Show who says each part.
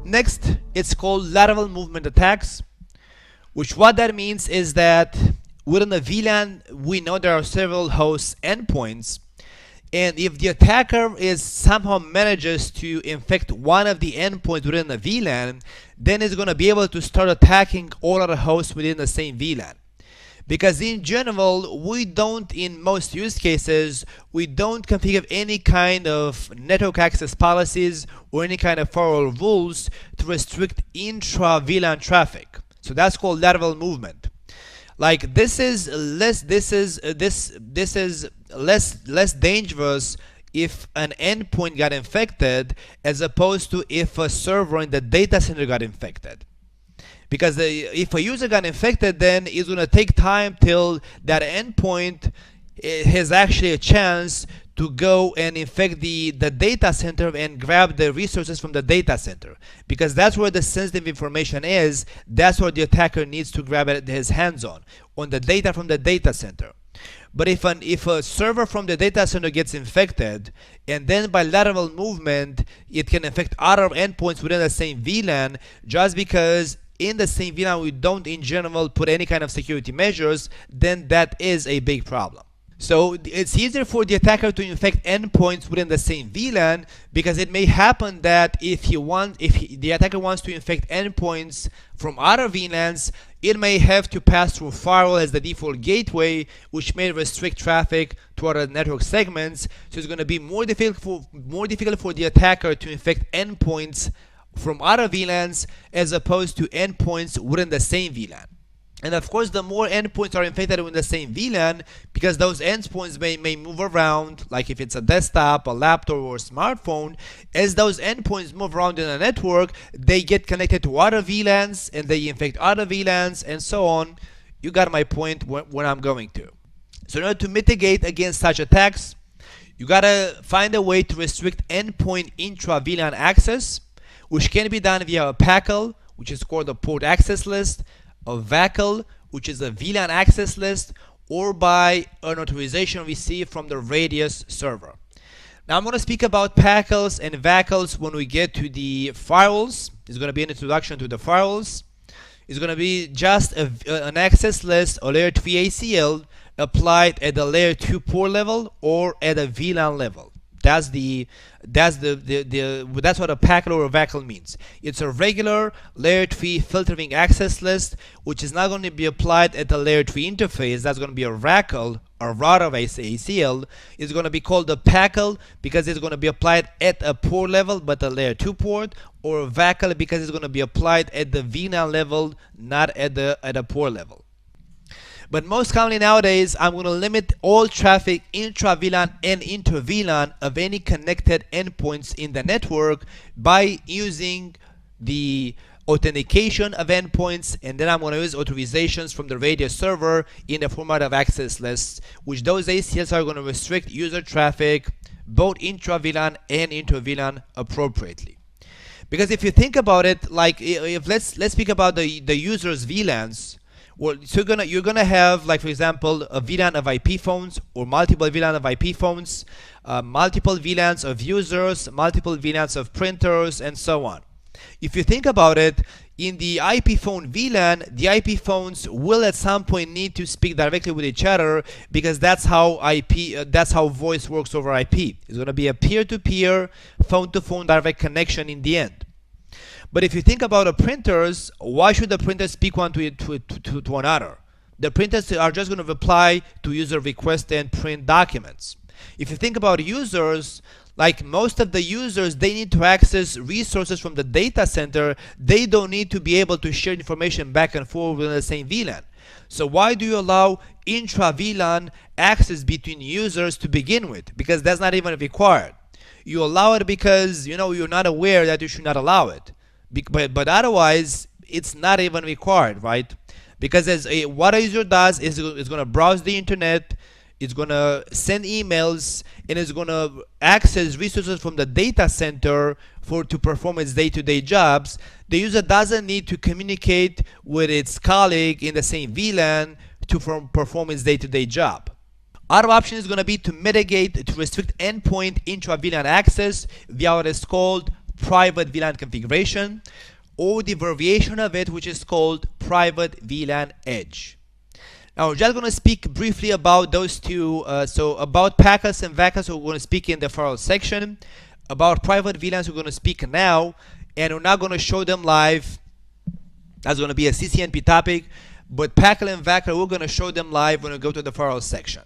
Speaker 1: Next, it's called lateral movement attacks, which what that means is that within the VLAN, we know there are several host endpoints, and if the attacker is somehow manages to infect one of the endpoints within the VLAN, then it's going to be able to start attacking all other hosts within the same VLAN. Because in general, we don't, in most use cases, we don't configure any kind of network access policies or any kind of firewall rules to restrict intra-VLAN traffic. So that's called lateral movement. Like this is less dangerous if an endpoint got infected as opposed to if a server in the data center got infected. Because if a user got infected, then it's going to take time till that endpoint has actually a chance to go and infect the data center and grab the resources from the data center. Because that's where the sensitive information is. That's where the attacker needs to grab his hands on the data from the data center. But if a server from the data center gets infected, and then by lateral movement, it can infect other endpoints within the same VLAN, just because in the same VLAN we don't in general put any kind of security measures, then that is a big problem. So it's easier for the attacker to infect endpoints within the same VLAN, because it may happen that if the attacker wants to infect endpoints from other VLANs, it may have to pass through firewall as the default gateway, which may restrict traffic to other network segments. So it's going to be more difficult for the attacker to infect endpoints from other VLANs as opposed to endpoints within the same VLAN. And of course, the more endpoints are infected within the same VLAN, because those endpoints may move around, like if it's a desktop, a laptop, or a smartphone, as those endpoints move around in a network, they get connected to other VLANs, and they infect other VLANs, and so on. You got my point when I'm going to. So in order to mitigate against such attacks, you gotta find a way to restrict endpoint intra-VLAN access, which can be done via a PACL, which is called a port access list, a VACL, which is a VLAN access list, or by an authorization received from the radius server. Now I'm going to speak about PACLs and VACLs when we get to the firewalls. It's going to be an introduction to the firewalls. It's going to be just an access list, a layer 3 ACL applied at the layer 2 port level or at a VLAN level. That's what a PACL or a VACL means. It's a regular layer 3 filtering access list, which is not going to be applied at the layer 3 interface. That's going to be a VACL, or router ACL. It's going to be called a PACL because it's going to be applied at a port level, but a layer 2 port, or a VACL because it's going to be applied at the VLAN level, not at a port level. But most commonly nowadays, I'm going to limit all traffic intra-VLAN and inter-VLAN of any connected endpoints in the network by using the authentication of endpoints, and then I'm going to use authorizations from the radius server in the format of access lists, which those ACLs are going to restrict user traffic both intra-VLAN and inter-VLAN appropriately. Because if you think about it, like if let's speak about the user's VLANs. Well, so you're gonna have, like for example, a VLAN of IP phones or multiple VLAN of IP phones, multiple VLANs of users, multiple VLANs of printers, and so on. If you think about it, in the IP phone VLAN, the IP phones will at some point need to speak directly with each other, because that's how voice works over IP. It's gonna be a peer-to-peer, phone-to-phone direct connection in the end. But if you think about the printers, why should the printers speak one to another? The printers are just going to reply to user requests and print documents. If you think about users, like most of the users, they need to access resources from the data center. They don't need to be able to share information back and forth within the same VLAN. So why do you allow intra-VLAN access between users to begin with? Because that's not even required. You allow it because you're not aware that you should not allow it. But otherwise, it's not even required, right? Because what a user does is it's going to browse the internet, it's going to send emails, and it's going to access resources from the data center to perform its day-to-day jobs. The user doesn't need to communicate with its colleague in the same VLAN to perform its day-to-day job. Other option is going to be to mitigate, to restrict endpoint intra-VLAN access via what is called private VLAN configuration, or the variation of it which is called private VLAN edge. Now we're just going to speak briefly about those two. So about packets and VACs we're going to speak in the first section. About private VLANs we're going to speak now, and we're not going to show them live. That's going to be a CCNP topic. But packet and VAC we're going to show them live when we go to the first section.